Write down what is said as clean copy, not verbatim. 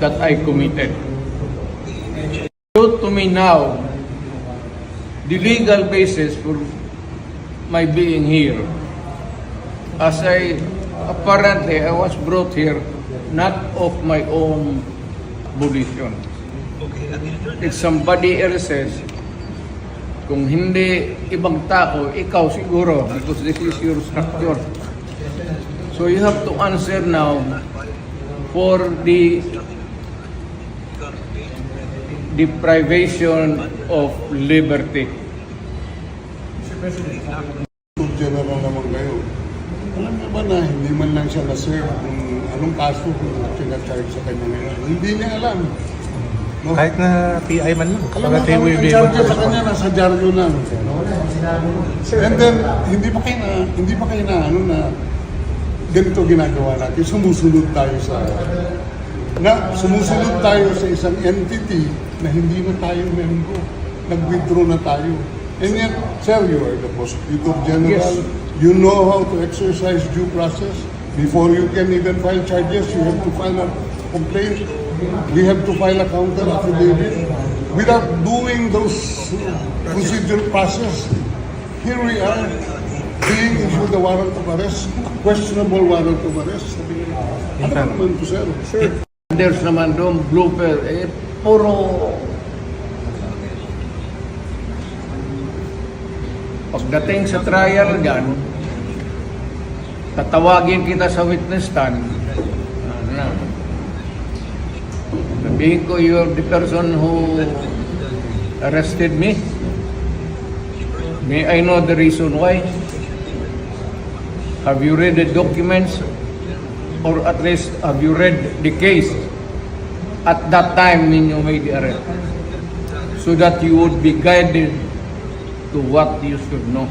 that I committed. To me now, the legal basis for my being here, as apparently I was brought here not of my own volition. If somebody else says, kung hindi ibang tao, ikaw siguro, because this is your structure. So you have to answer now for the deprivation of liberty. General naman kayo. Alam niyo ba na hindi man lang siya na-serve kung anong kaso kung pinacharge sa kanya ngayon? Hindi niya alam. No? Kahit na PI man lang. Alam mo, ang charge sa kanya nasa dyaryo lang. No? And then, hindi pa kayo na ano na ganito ginagawa natin. Sumusunod tayo sa isang entity na hindi na tayo membro. Nag-withdraw na tayo. And yet, sir, you are the Prosecutor General. Yes. You know how to exercise due process. Before you can even file charges, you have to file a complaint. We have to file a counter affidavit. Without doing those procedural process, here we are being issued a warrant of arrest, questionable warrant of arrest. Ano ba naman to, sir? Sir. There's naman doon blooper, puro pagdating sa trial gan, tatawagin kita sa witness stand. Sabihin ko, you're the person who arrested me. May I know the reason why? Have you read the documents? Or at least, have you read the case at that time when you made the arrest? So that you would be guided to what you should know.